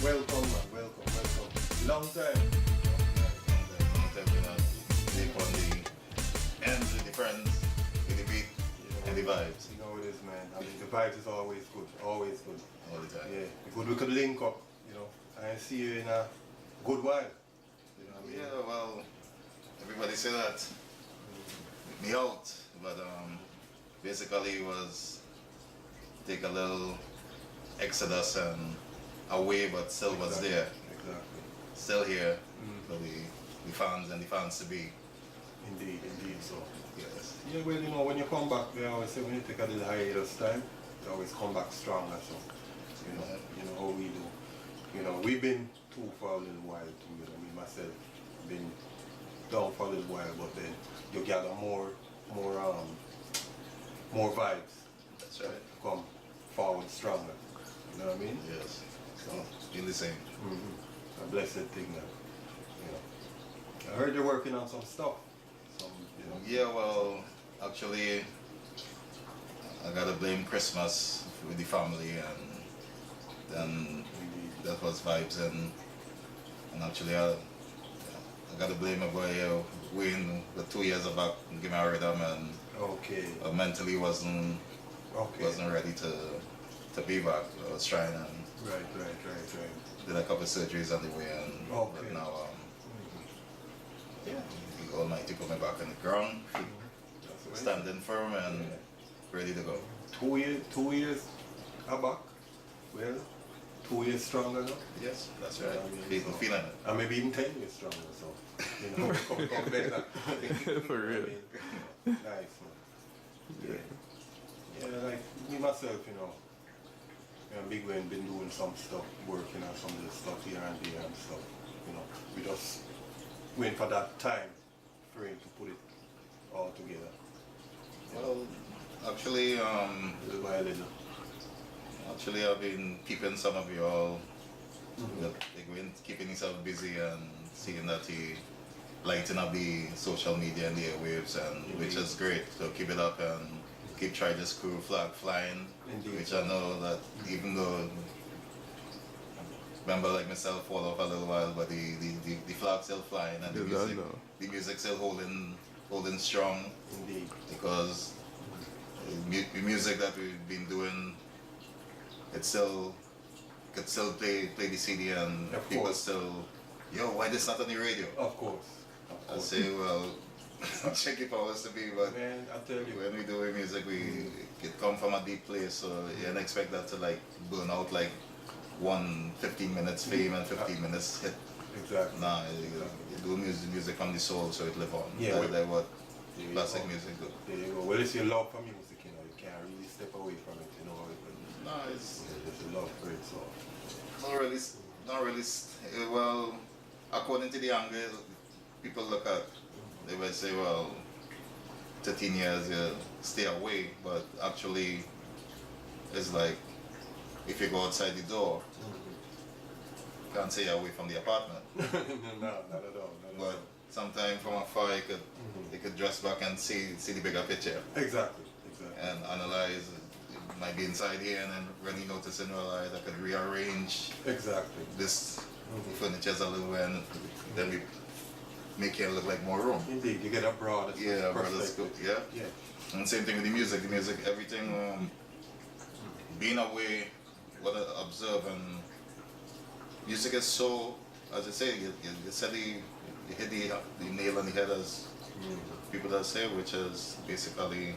Welcome, man. Welcome. Long time. Long time we not take on the ends with the friends, with the beat, and the vibes. You know how it is, man. I mean, the vibes is always good. Always good. All the time. Yeah. Good we could link up, you know. I see you in a good while. You know what I mean? Yeah, well, everybody say that me out, but basically it was take a little exodus and away, but still was there. Exactly. Still here for the fans and the fans to be. Indeed. So, Yes. yeah, well, you know, when you come back, they always say when you take a little hiatus time, you always come back stronger. So, you know how we do. You know, we've been too for a little while too. You know, me myself been down for a little while, but then you gather more vibes. That's right. Come forward stronger. You know what I mean? Yes. So, feel the same. A blessed thing, man. You know. I heard you're working on some stuff. Yeah, well, actually, I gotta blame Christmas with the family, and then that was vibes, and actually, I gotta blame my boy Wayne. The 2 years back, give me a rhythm, and mentally wasn't ready to be back. I was trying, and right. did a couple surgeries on the way, and but now, the Almighty put me back on the ground, standing firm and ready to go. 2 years back? Well, 2 years stronger now? Yes, that's right. People feeling it. And maybe even 10 years stronger, so, you know, come better. For real. Nice, man. Yeah, like me myself, you know, Big Wayne been doing some stuff, working on some of the stuff here and there and stuff, you know. We just waiting for that time frame to put it all together. Well, actually, little by little. Actually, I've been keeping some of you all, Big Wayne keeping himself busy and seeing that he lighting up the social media and the airwaves, and which is great. So keep it up and keep trying this crew flag flying. Indeed. Which I know that even though member like myself fall off a little while, but the flag still flying and the music still holding strong. Indeed. Because the music that we've been doing, it still could still play the CD, and people still, why this not on the radio? Of course. I say, well, check it powers to be, but man, I tell you, when we do music, it come from a deep place, so you don't expect that to like burn out like 15 minutes fame and 15 minutes hit. Exactly. Nah, you do music from the soul, so it live on. Yeah, that's what classic music do. There you go. Well, it's your love for music, you know. You can't really step away from it, you know. No, it's a love for it, so. Not really. Well, according to the angle people look at, they will say, well, 13 years, stay away, but actually, it's like, if you go outside the door, you can't stay away from the apartment. No, not at all. But sometimes from afar, you could dress back and see the bigger picture. Exactly. And analyze, it might be inside here, and then when you notice and realize I could rearrange this furniture a little way, and then we make it look like more room. Indeed, you get a broader perspective. Yeah. And same thing with the music, everything, being away, what I observe, and music is so, as I say, you hit the nail on the head, as people that say, which is basically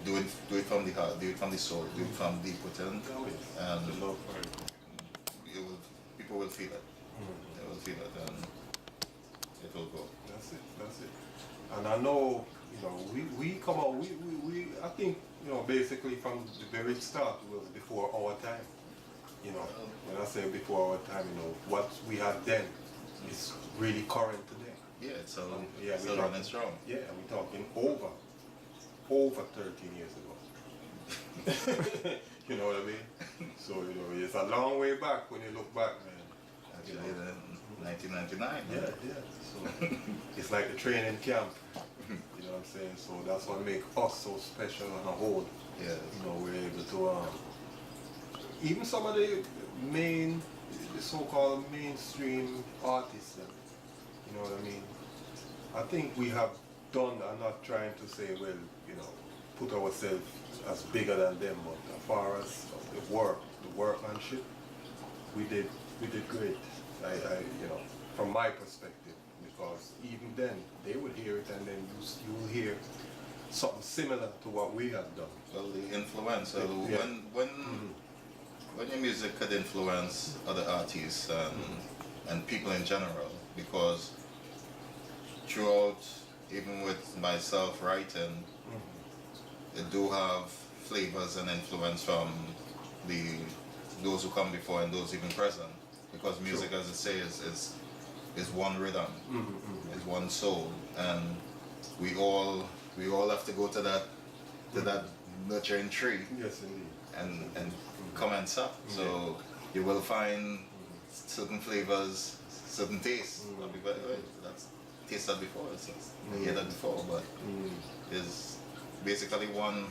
do it from the heart, do it from the soul, do it from deep within, and people will feel it. They will feel it, and it will go. That's it. And I know, you know, we come out, we I think, you know, basically from the very start was before our time. You know, when I say before our time, you know, what we had then is really current today. Yeah, it's still running strong. Yeah, we're talking over 13 years ago. You know what I mean? So, you know, it's a long way back when you look back, man. Actually, 1999. Yeah. So it's like the training camp. You know what I'm saying? So that's what makes us so special on a whole. Yeah. You know, we're able to even some of the main the so-called mainstream artists, then, you know what I mean? I think we have done, I'm not trying to say, well, you know, put ourselves as bigger than them, but as far as the workmanship, we did great. You know, from my perspective, because even then they would hear it, and then you will hear something similar to what we have done. Well, the influence. Yeah. When your music could influence other artists and people in general, because throughout, even with myself writing, it do have flavors and influence from those who come before and those even present. Because music, as I say, is one rhythm, is one soul, and we all have to go to that nurturing tree. Yes, indeed. And commence up. So you will find certain flavors, certain tastes. I'll be like, "Wait, that's tasted that before. I hear that before," but is basically one.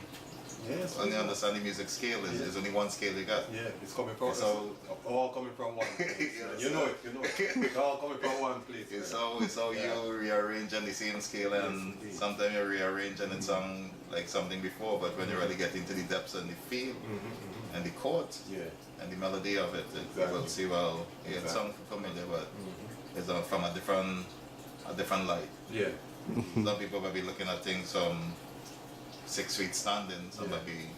Yes. On the understanding music scale is only one scale you got. Yeah, it's coming from. It's all coming from one place. Yes, you know it. It's all coming from one place. It's how you rearrange on the same scale, and Yes, sometimes you rearrange and it sounds like something before, but when you really get into the depths and the feel and the chords and the melody of it, you will see, well, it sounds familiar, but it's from a different light. Yeah. Some people might be looking at things from 6 feet standing, some might be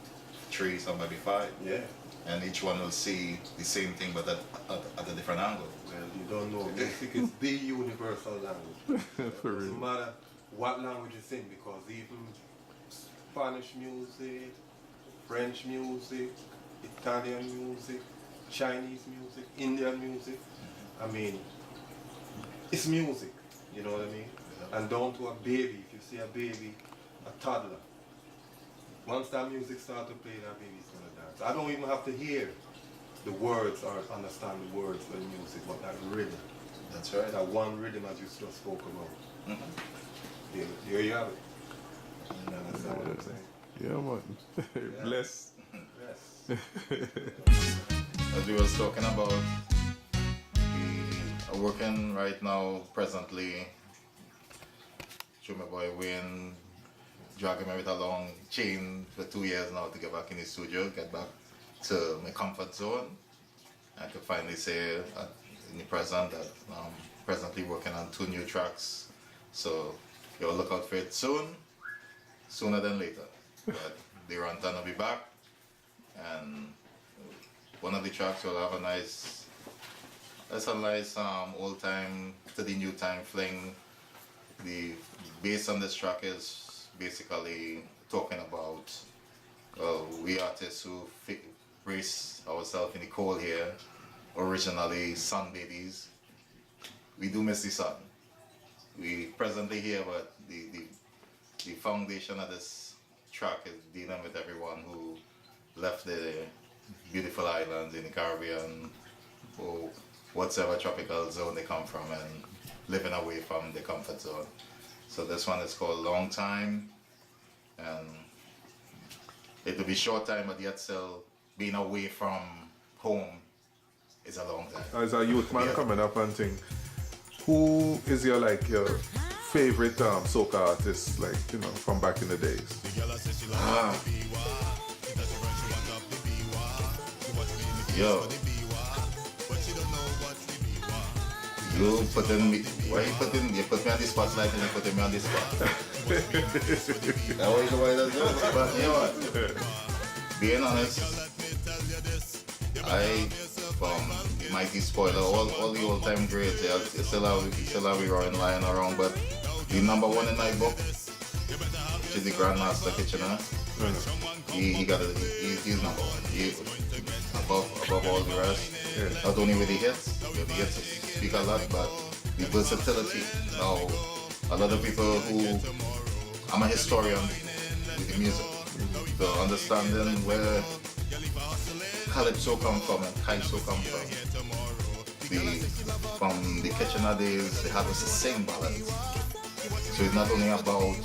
3, some might be 5. Yeah. And each one will see the same thing, but at a different angle. Well, you don't know. Music is the universal language. It doesn't matter what language you sing, because even Spanish music, French music, Italian music, Chinese music, Indian music, I mean, it's music, you know what I mean? And down to a baby, if you see a baby, a toddler, once that music starts to play, that baby's gonna dance. I don't even have to hear the words or understand the words of the music, but that rhythm. That's right. That one rhythm, as you just spoke about. There you have it. You understand what I'm saying? Yeah, man. Bless. Yes. As we was talking about, we are working right now, presently, through my boy Wayne, dragging me with a long chain for 2 years now to get back in the studio, get back to my comfort zone. I could finally say in the present that I'm presently working on 2 new tracks. So you'll look out for it soon, sooner than later. But the Runton will be back, and one of the tracks will have a nice old time to the new time fling. The bass on this track is basically talking about we artists who raise ourselves in the cold here, originally sun babies. We do miss the sun. We presently here, but the foundation of this track is dealing with everyone who left the beautiful islands in the Caribbean or whatever tropical zone they come from, and living away from the comfort zone. So this one is called Long Time, and it will be short time, but yet still being away from home is a long time. As a youth man coming up and think, who is your favorite soca artist, from back in the days? Yo. You put me on the spotlight and you put me on the spot. That way the way that's it. But you know what? Being honest, from Mighty Spoiler, all the old time greats, still have we Roaring Lion around, but the number one in my book, which is the Grandmaster Kitchener, he's number one. Above all the rest. Not only with the hits speak a lot, but the versatility. Now, a lot of people who, I'm a historian with the music, so understanding where Calypso come from and Calypso come from the Kitchener days, they had us to sing ballads. So it's not only about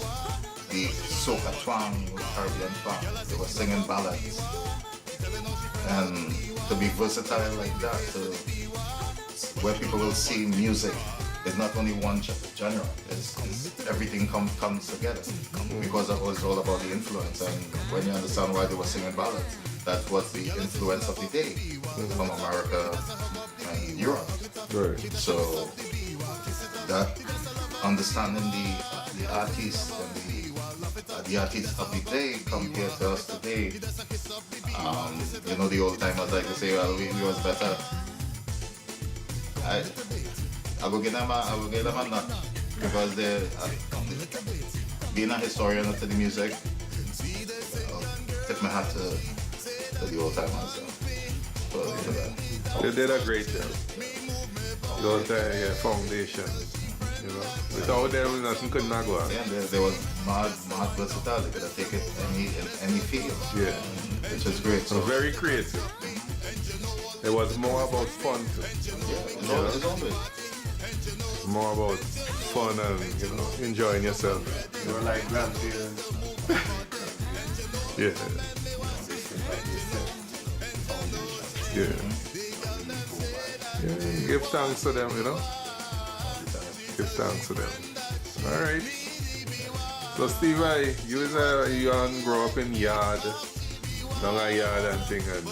the soca twang, Caribbean twang, they were singing ballads. And to be versatile like that, to where people will see music. It's not only one genre. Everything comes together because that was all about the influence. And when you understand why they were singing ballads, that was the influence of the day from America and Europe. Right. So that understanding the artists and the artists of the day compared to us today, you know, the old timers like to say, well, we was better. I will give them a nut because they, being a historian of the music, tip my hat to the old timers. For that. They did a great job. The old time, yeah, foundation. You know, without them, nothing could not go on. Yeah, there was mad versatile. They could have taken in any field. Yeah. Which is great. So very creative. It was more about fun too. Yeah, it's always. More about fun and, you know, enjoying yourself. They were like grandparents. Yeah. Yeah. Yeah. Give thanks to them, you know. Give thanks to them. All right. So Steve, you grow up in yard, down a yard and thing, and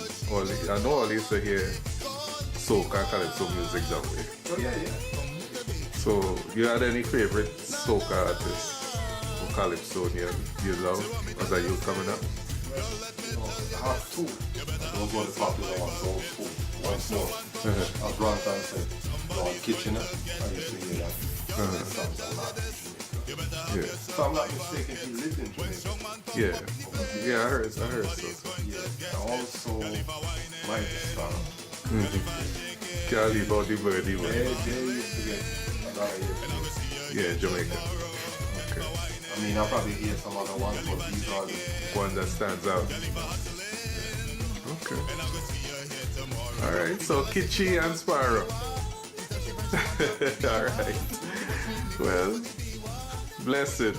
I know all used to hear soca, calypso music down there. Oh, yeah. So you had any favorite soca artists or calypsonian you love as a youth coming up? I have two. Those were the popular ones, old school. Once more, as Runton said, on Kitchener, I used to hear that. Songs a lot. Yeah. If I'm not mistaken, he lived in Jamaica. Yeah, I heard so. Yeah, and also Mike Star. Can't leave out the birdie one. They used to get a lot of hits. Yeah, Jamaica. Okay. I mean, I probably hear some other ones, but these are the One that stands out. Okay. Alright, so Kitchi and Sparrow. Alright. Well, blessed.